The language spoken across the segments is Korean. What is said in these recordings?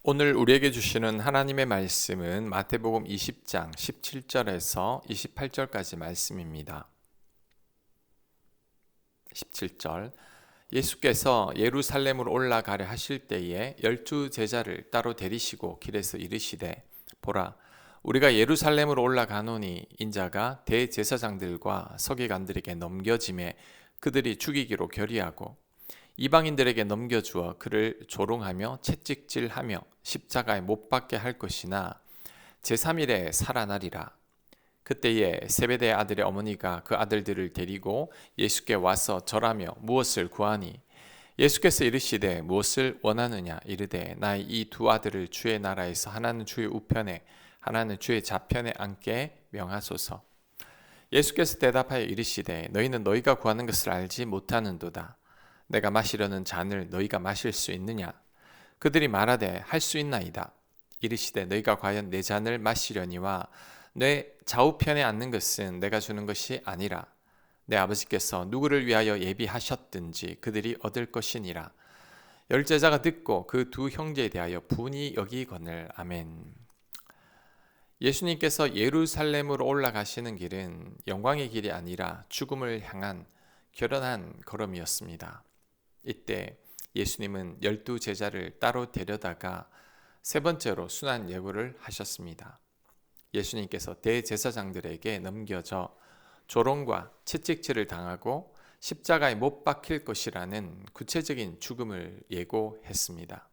오늘 우리에게 주시는 하나님의 말씀은 마태복음 20장 17절에서 28절까지 말씀입니다. 17절 예수께서 예루살렘으로 올라가려 하실 때에 12제자를 따로 데리시고 길에서 이르시되 보라 우리가 예루살렘으로 올라가노니 인자가 대제사장들과 서기관들에게 넘겨짐에 그들이 죽이기로 결의하고 이방인들에게 넘겨주어 그를 조롱하며 채찍질하며 십자가에 못 박게 할 것이나 제3일에 살아나리라. 그때에 세베대의 아들의 어머니가 그 아들들을 데리고 예수께 와서 절하며 무엇을 구하니 예수께서 이르시되 무엇을 원하느냐 이르되 나의 이 두 아들을 주의 나라에서 하나는 주의 우편에 하나는 주의 좌편에 앉게 명하소서. 예수께서 대답하여 이르시되 너희는 너희가 구하는 것을 알지 못하는도다. 내가 마시려는 잔을 너희가 마실 수 있느냐? 그들이 말하되 할 수 있나이다. 이르시되 너희가 과연 내 잔을 마시려니와 내 좌우편에 앉는 것은 내가 주는 것이 아니라 내 아버지께서 누구를 위하여 예비하셨든지 그들이 얻을 것이니라. 열제자가 듣고 그 두 형제에 대하여 분이 여기거늘. 아멘. 예수님께서 예루살렘으로 올라가시는 길은 영광의 길이 아니라 죽음을 향한 결연한 걸음이었습니다. 이때 예수님은 12제자를 따로 데려다가 세 번째로 순환 예고를 하셨습니다. 예수님께서 대제사장들에게 넘겨져 조롱과 채찍질을 당하고 십자가에 못 박힐 것이라는 구체적인 죽음을 예고했습니다.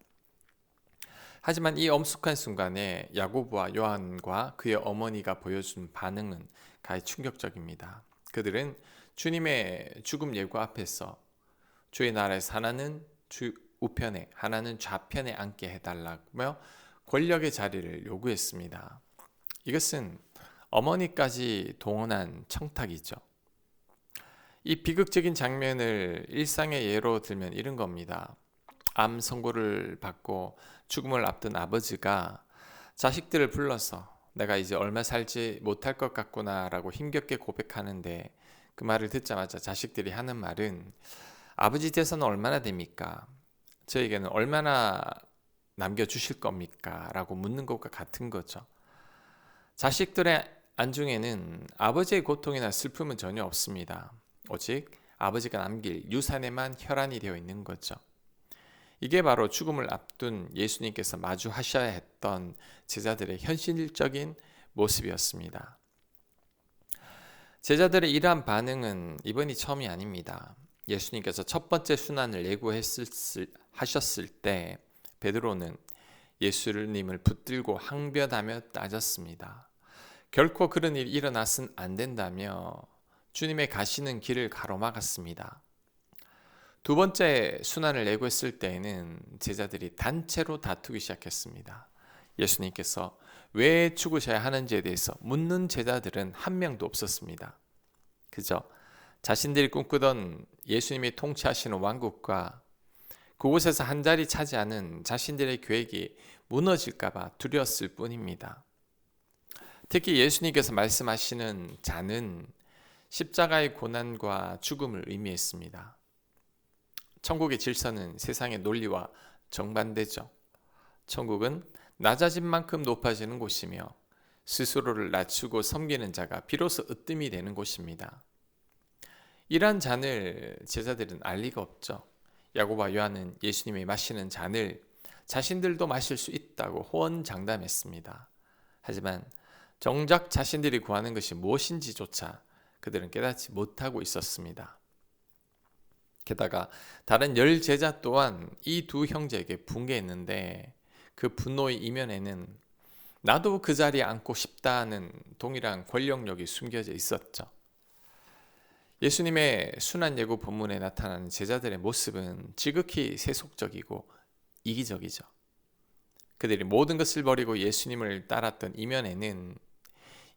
하지만 이 엄숙한 순간에 야고보와 요한과 그의 어머니가 보여준 반응은 가히 충격적입니다. 그들은 주님의 죽음 예고 앞에서 주의 나라에서 하나는 주 우편에 하나는 좌편에 앉게 해달라며 권력의 자리를 요구했습니다. 이것은 어머니까지 동원한 청탁이죠. 이 비극적인 장면을 일상의 예로 들면 이런 겁니다. 암 선고를 받고 죽음을 앞둔 아버지가 자식들을 불러서 내가 이제 얼마 살지 못할 것 같구나 라고 힘겹게 고백하는데 그 말을 듣자마자 자식들이 하는 말은 아버지 재산은 얼마나 됩니까? 저에게는 얼마나 남겨주실 겁니까? 라고 묻는 것과 같은 거죠. 자식들의 안중에는 아버지의 고통이나 슬픔은 전혀 없습니다. 오직 아버지가 남길 유산에만 혈안이 되어 있는 거죠. 이게 바로 죽음을 앞둔 예수님께서 마주하셔야 했던 제자들의 현실적인 모습이었습니다. 제자들의 이러한 반응은 이번이 처음이 아닙니다. 예수님께서 첫 번째 순환을 예고하셨을 때 베드로는 예수님을 붙들고 항변하며 따졌습니다. 결코 그런 일이 일어나선 안 된다며 주님의 가시는 길을 가로막았습니다. 두 번째 순환을 예고했을 때에는 제자들이 단체로 다투기 시작했습니다. 예수님께서 왜 죽으셔야 하는지에 대해서 묻는 제자들은 한 명도 없었습니다. 그저 자신들이 꿈꾸던 예수님이 통치하시는 왕국과 그곳에서 한 자리 차지하는 자신들의 계획이 무너질까 봐 두려웠을 뿐입니다. 특히 예수님께서 말씀하시는 잔은 십자가의 고난과 죽음을 의미했습니다. 천국의 질서는 세상의 논리와 정반대죠. 천국은 낮아진 만큼 높아지는 곳이며 스스로를 낮추고 섬기는 자가 비로소 으뜸이 되는 곳입니다. 이러한 잔을 제자들은 알 리가 없죠. 야고보와 요한은 예수님이 마시는 잔을 자신들도 마실 수 있다고 호언장담했습니다. 하지만 정작 자신들이 구하는 것이 무엇인지조차 그들은 깨닫지 못하고 있었습니다. 게다가 다른 10제자 또한 이 두 형제에게 분개했는데 그 분노의 이면에는 나도 그 자리에 앉고 싶다는 동일한 권력력이 숨겨져 있었죠. 예수님의 순환 예고 본문에 나타나는 제자들의 모습은 지극히 세속적이고 이기적이죠. 그들이 모든 것을 버리고 예수님을 따랐던 이면에는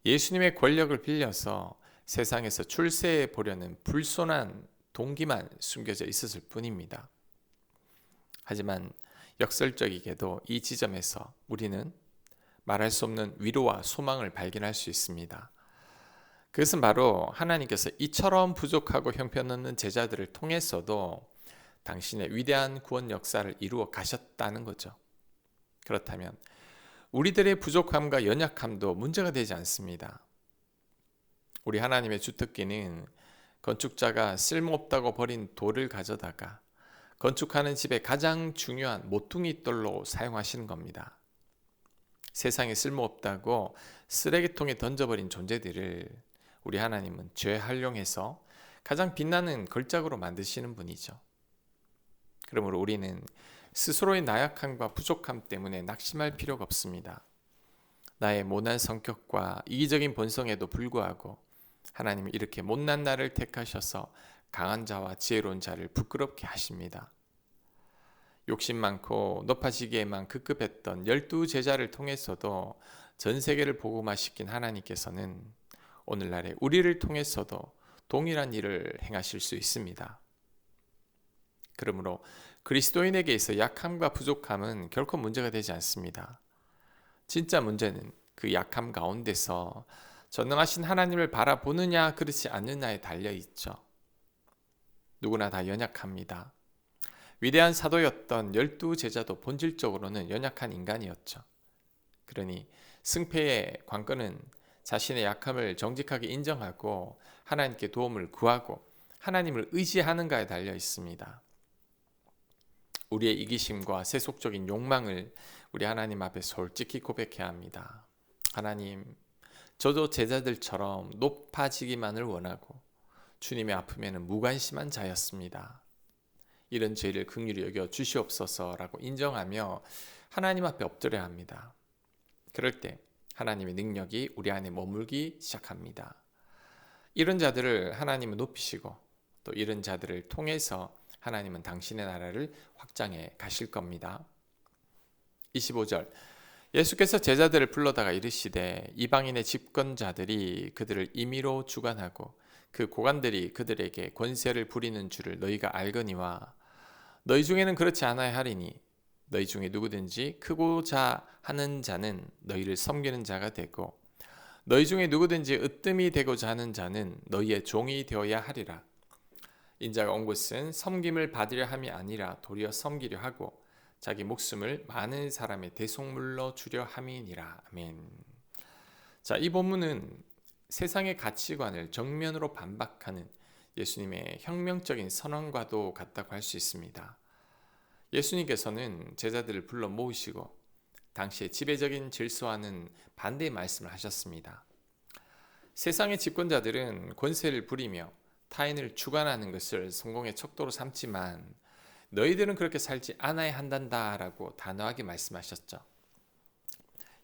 예수님의 권력을 빌려서 세상에서 출세해 보려는 불손한 동기만 숨겨져 있었을 뿐입니다. 하지만 역설적이게도 이 지점에서 우리는 말할 수 없는 위로와 소망을 발견할 수 있습니다. 그것은 바로 하나님께서 이처럼 부족하고 형편없는 제자들을 통해서도 당신의 위대한 구원 역사를 이루어 가셨다는 거죠. 그렇다면 우리들의 부족함과 연약함도 문제가 되지 않습니다. 우리 하나님의 주특기는 건축자가 쓸모없다고 버린 돌을 가져다가 건축하는 집의 가장 중요한 모퉁이 돌로 사용하시는 겁니다. 세상에 쓸모없다고 쓰레기통에 던져버린 존재들을 우리 하나님은 재활용해서 가장 빛나는 걸작으로 만드시는 분이죠. 그러므로 우리는 스스로의 나약함과 부족함 때문에 낙심할 필요가 없습니다. 나의 모난 성격과 이기적인 본성에도 불구하고 하나님은 이렇게 못난 나를 택하셔서 강한 자와 지혜로운 자를 부끄럽게 하십니다. 욕심 많고 높아지기에만 급급했던 12제자를 통해서도 전 세계를 복음화시킨 하나님께서는 오늘날에 우리를 통해서도 동일한 일을 행하실 수 있습니다. 그러므로 그리스도인에게 있어 약함과 부족함은 결코 문제가 되지 않습니다. 진짜 문제는 그 약함 가운데서 전능하신 하나님을 바라보느냐 그렇지 않느냐에 달려있죠. 누구나 다 연약합니다. 위대한 사도였던 12제자도 본질적으로는 연약한 인간이었죠. 그러니 승패의 관건은 자신의 약함을 정직하게 인정하고 하나님께 도움을 구하고 하나님을 의지하는가에 달려 있습니다. 우리의 이기심과 세속적인 욕망을 우리 하나님 앞에 솔직히 고백해야 합니다. 하나님, 저도 제자들처럼 높아지기만을 원하고 주님의 아픔에는 무관심한 자였습니다. 이런 죄를 긍휼히 여겨 주시옵소서라고 인정하며 하나님 앞에 엎드려야 합니다. 그럴 때 하나님의 능력이 우리 안에 머물기 시작합니다. 이런 자들을 하나님은 높이시고 또 이런 자들을 통해서 하나님은 당신의 나라를 확장해 가실 겁니다. 25절 예수께서 제자들을 불러다가 이르시되 이방인의 집권자들이 그들을 임의로 주관하고 그 고관들이 그들에게 권세를 부리는 줄을 너희가 알거니와 너희 중에는 그렇지 않아야 하리니 너희 중에 누구든지 크고자 하는 자는 너희를 섬기는 자가 되고 너희 중에 누구든지 으뜸이 되고자 하는 자는 너희의 종이 되어야 하리라. 인자가 온 것은 섬김을 받으려 함이 아니라 도리어 섬기려 하고 자기 목숨을 많은 사람의 대속물로 주려 함이니라. 아멘. 자, 이 본문은 세상의 가치관을 정면으로 반박하는 예수님의 혁명적인 선언과도 같다고 할 수 있습니다. 예수님께서는 제자들을 불러 모으시고 당시의 지배적인 질서와는 반대의 말씀을 하셨습니다. 세상의 집권자들은 권세를 부리며 타인을 주관하는 것을 성공의 척도로 삼지만 너희들은 그렇게 살지 않아야 한단다라고 단호하게 말씀하셨죠.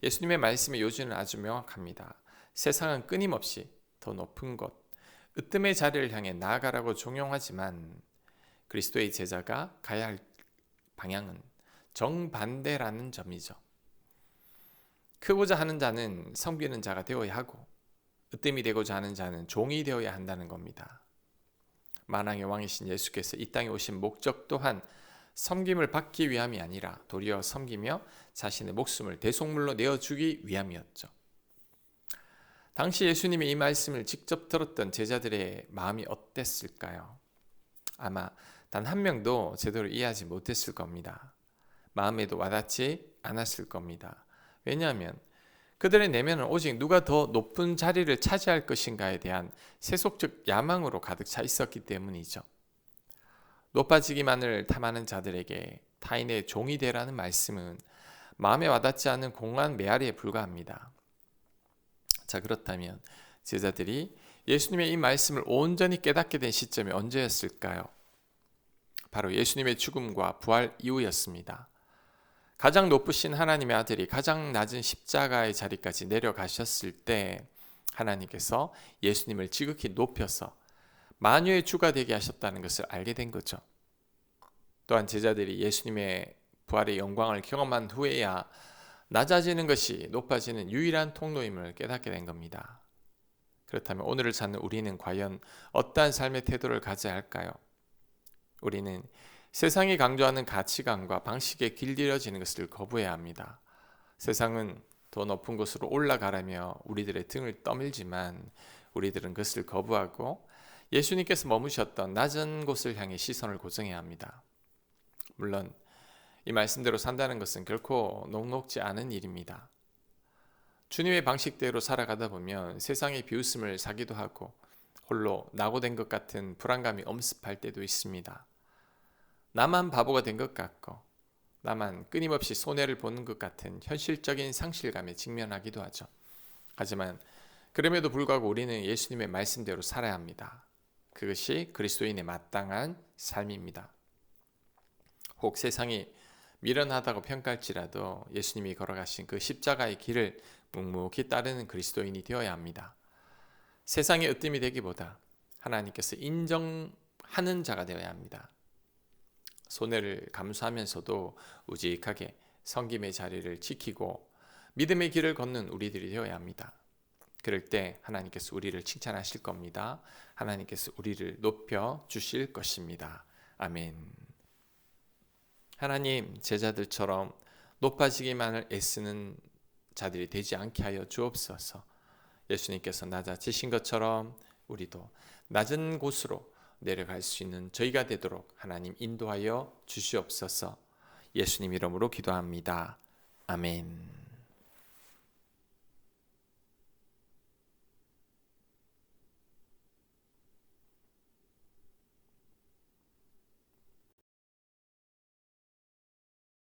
예수님의 말씀의 요지는 아주 명확합니다. 세상은 끊임없이 더 높은 곳, 으뜸의 자리를 향해 나아가라고 종용하지만 그리스도의 제자가 가야 할 방향은 정반대라는 점이죠. 크고자 하는 자는 섬기는 자가 되어야 하고 으뜸이 되고자 하는 자는 종이 되어야 한다는 겁니다. 만왕의 왕이신 예수께서 이 땅에 오신 목적 또한 섬김을 받기 위함이 아니라 도리어 섬기며 자신의 목숨을 대속물로 내어주기 위함이었죠. 당시 예수님이 이 말씀을 직접 들었던 제자들의 마음이 어땠을까요? 아마 단 한 명도 제대로 이해하지 못했을 겁니다. 마음에도 와닿지 않았을 겁니다. 왜냐하면 그들의 내면은 오직 누가 더 높은 자리를 차지할 것인가에 대한 세속적 야망으로 가득 차 있었기 때문이죠. 높아지기만을 탐하는 자들에게 타인의 종이 되라는 말씀은 마음에 와닿지 않는 공허한 메아리에 불과합니다. 자, 그렇다면 제자들이 예수님의 이 말씀을 온전히 깨닫게 된 시점이 언제였을까요? 바로 예수님의 죽음과 부활 이후였습니다. 가장 높으신 하나님의 아들이 가장 낮은 십자가의 자리까지 내려가셨을 때 하나님께서 예수님을 지극히 높여서 만유의 주가 되게 하셨다는 것을 알게 된 거죠. 또한 제자들이 예수님의 부활의 영광을 경험한 후에야 낮아지는 것이 높아지는 유일한 통로임을 깨닫게 된 겁니다. 그렇다면 오늘을 찾는 우리는 과연 어떠한 삶의 태도를 가져야 할까요? 우리는 세상이 강조하는 가치관과 방식에 길들여지는 것을 거부해야 합니다. 세상은 더 높은 곳으로 올라가라며 우리들의 등을 떠밀지만 우리들은 그것을 거부하고 예수님께서 머무셨던 낮은 곳을 향해 시선을 고정해야 합니다. 물론 이 말씀대로 산다는 것은 결코 녹록지 않은 일입니다. 주님의 방식대로 살아가다 보면 세상의 비웃음을 사기도 하고 홀로 낙오된 것 같은 불안감이 엄습할 때도 있습니다. 나만 바보가 된 것 같고 나만 끊임없이 손해를 보는 것 같은 현실적인 상실감에 직면하기도 하죠. 하지만 그럼에도 불구하고 우리는 예수님의 말씀대로 살아야 합니다. 그것이 그리스도인의 마땅한 삶입니다. 혹 세상이 미련하다고 평가할지라도 예수님이 걸어가신 그 십자가의 길을 묵묵히 따르는 그리스도인이 되어야 합니다. 세상의 으뜸이 되기보다 하나님께서 인정하는 자가 되어야 합니다. 손해를 감수하면서도 우직하게 섬김의 자리를 지키고 믿음의 길을 걷는 우리들이 되어야 합니다. 그럴 때 하나님께서 우리를 칭찬하실 겁니다. 하나님께서 우리를 높여 주실 것입니다. 아멘. 하나님, 제자들처럼 높아지기만을 애쓰는 자들이 되지 않게 하여 주옵소서. 예수님께서 낮아지신 것처럼 우리도 낮은 곳으로 내려갈 수 있는 저희가 되도록 하나님 인도하여 주시옵소서. 예수님 이름으로 기도합니다. 아멘.